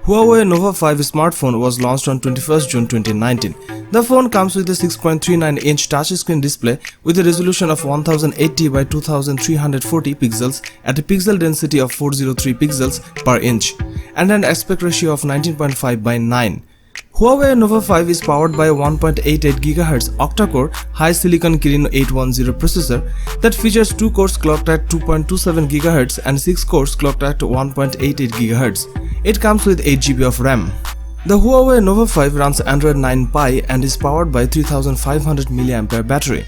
Huawei Nova 5 smartphone was launched on 21st June 2019. The phone comes with a 6.39-inch touchscreen display with a resolution of 1080 by 2340 pixels at a pixel density of 403 pixels per inch and an aspect ratio of 19.5 by 9. Huawei Nova 5 is powered by a 1.88 GHz octa-core high-silicon Kirin 810 processor that features 2 cores clocked at 2.27 GHz and 6 cores clocked at 1.88 GHz. It comes with 8 GB of RAM. The Huawei Nova 5 runs Android 9 Pie and is powered by 3500 mAh battery.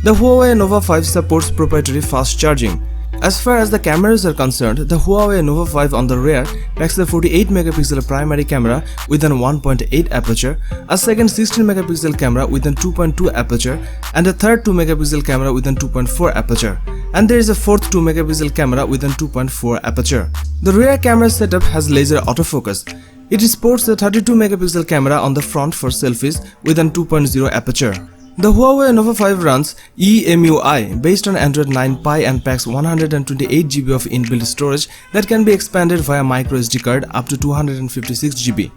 The Huawei Nova 5 supports proprietary fast charging. As far as the cameras are concerned, the Huawei Nova 5 on the rear packs a 48 megapixel primary camera with an 1.8 aperture, a second 16 megapixel camera with an 2.2 aperture, and a third 2 megapixel camera with an 2.4 aperture. And there is a fourth 2 megapixel camera with an 2.4 aperture. The rear camera setup has laser autofocus. It sports a 32 megapixel camera on the front for selfies with an 2.0 aperture. The Huawei Nova 5 runs EMUI based on Android 9 Pie and packs 128 GB of inbuilt storage that can be expanded via microSD card up to 256 GB.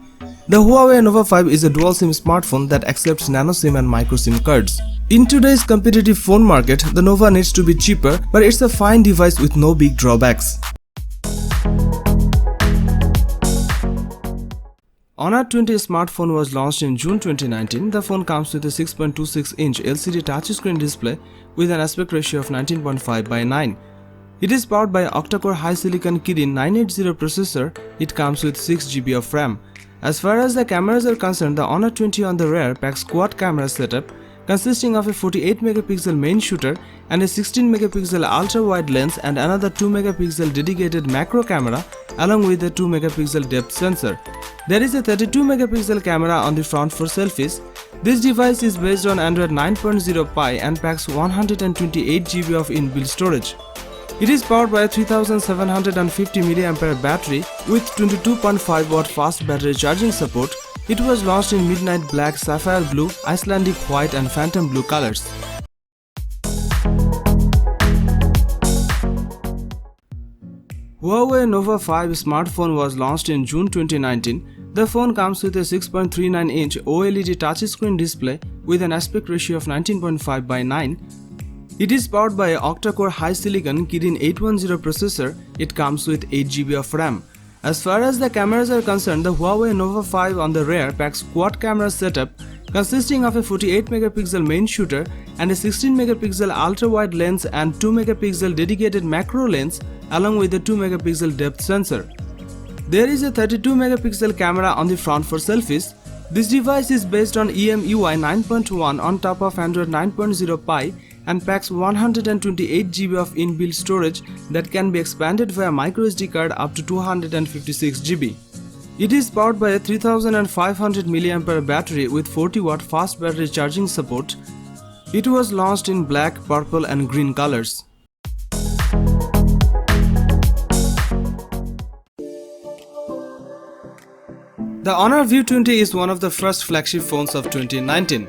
The Huawei Nova 5 is a dual SIM smartphone that accepts nano SIM and micro SIM cards. In today's competitive phone market, the Nova needs to be cheaper, but it's a fine device with no big drawbacks. Honor 20 smartphone was launched in June 2019. The phone comes with a 6.26-inch LCD touchscreen display with an aspect ratio of 19.5 by 9. It is powered by an octa-core high-silicon Kirin 980 processor. It comes with 6 GB of RAM. As far as the cameras are concerned, the Honor 20 on the rear packs quad camera setup consisting of a 48 megapixel main shooter and a 16 megapixel ultra-wide lens and another 2 megapixel dedicated macro camera along with a 2 megapixel depth sensor. There is a 32 megapixel camera on the front for selfies. This device is based on Android 9.0 Pie and packs 128 GB of inbuilt storage. It is powered by a 3750 mAh battery with 22.5 watt fast battery charging support. It was launched in midnight black, sapphire blue, Icelandic white and phantom blue colors. Huawei Nova 5 smartphone was launched in June 2019. The phone comes with a 6.39-inch OLED touchscreen display with an aspect ratio of 19.5 by 9. It is powered by an octa-core high-silicon Kirin 810 processor. It comes with 8 GB of RAM. As far as the cameras are concerned, the Huawei Nova 5 on the rear packs quad camera setup consisting of a 48 megapixel main shooter and a 16 megapixel ultra-wide lens and 2 megapixel dedicated macro lens along with a 2 megapixel depth sensor. There is a 32 megapixel camera on the front for selfies. This device is based on EMUI 9.1 on top of Android 9.0 Pie and packs 128 GB of inbuilt storage that can be expanded via microSD card up to 256 GB. It is powered by a 3500 mAh battery with 40 watt fast battery charging support. It was launched in black, purple and green colors. The Honor View 20 is one of the first flagship phones of 2019.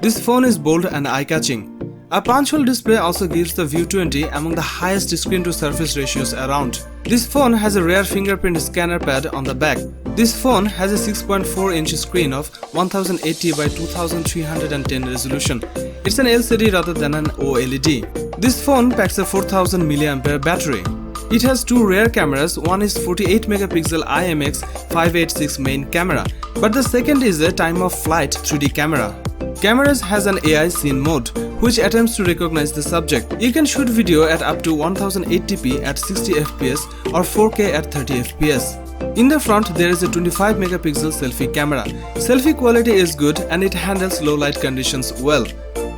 This phone is bold and eye-catching. A punch-hole display also gives the View 20 among the highest screen-to-surface ratios around. This phone has a rear fingerprint scanner pad on the back. This phone has a 6.4-inch screen of 1080 by 2310 resolution. It's an LCD rather than an OLED. This phone packs a 4000 mAh battery. It has two rear cameras. One is 48 megapixel IMX586 main camera, but the second is a time-of-flight 3D camera. Cameras has an AI scene mode, which attempts to recognize the subject. You can shoot video at up to 1080p at 60 fps or 4K at 30 fps. In the front, there is a 25 megapixel selfie camera. Selfie quality is good and it handles low light conditions well.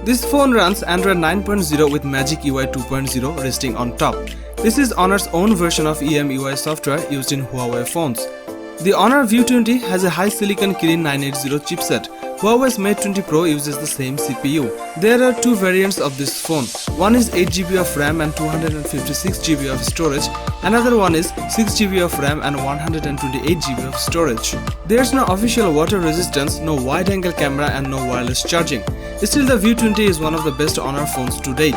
This phone runs Android 9.0 with Magic UI 2.0 resting on top. This is Honor's own version of EMUI software used in Huawei phones. The Honor View 20 has a high silicon Kirin 980 chipset. Huawei's Mate 20 Pro uses the same CPU. There are two variants of this phone. One is 8 GB of RAM and 256 GB of storage. Another one is 6 GB of RAM and 128 GB of storage. There's no official water resistance, no wide-angle camera and no wireless charging. Still, the View 20 is one of the best Honor phones to date.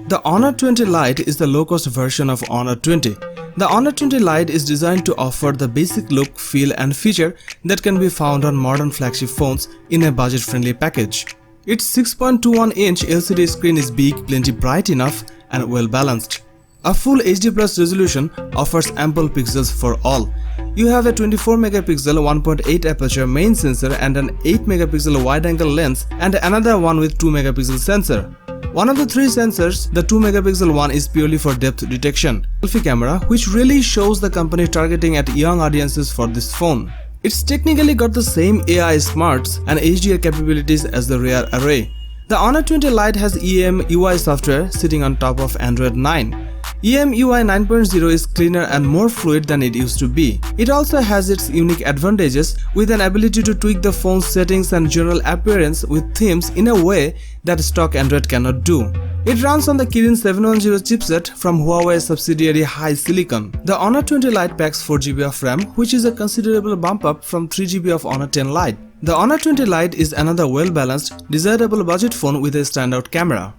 The Honor 20 Lite is the low-cost version of Honor 20. The Honor 20 Lite is designed to offer the basic look, feel and feature that can be found on modern flagship phones in a budget-friendly package. Its 6.21-inch LCD screen is big, plenty bright enough and well-balanced. A full HD+ resolution offers ample pixels for all. You have a 24-megapixel 1.8 aperture main sensor and an 8-megapixel wide-angle lens and another one with 2-megapixel sensor. One of the three sensors, the 2-megapixel one, is purely for depth detection. Selfie camera, which really shows the company targeting at young audiences for this phone. It's technically got the same AI smarts and HDR capabilities as the rear array. The Honor 20 Lite has EMUI software sitting on top of Android 9. EMUI 9.0 is cleaner and more fluid than it used to be. It also has its unique advantages with an ability to tweak the phone's settings and general appearance with themes in a way that stock Android cannot do. It runs on the Kirin 710 chipset from Huawei subsidiary HiSilicon. The Honor 20 Lite packs 4GB of RAM, which is a considerable bump up from 3GB of Honor 10 Lite. The Honor 20 Lite is another well-balanced, desirable budget phone with a standout camera.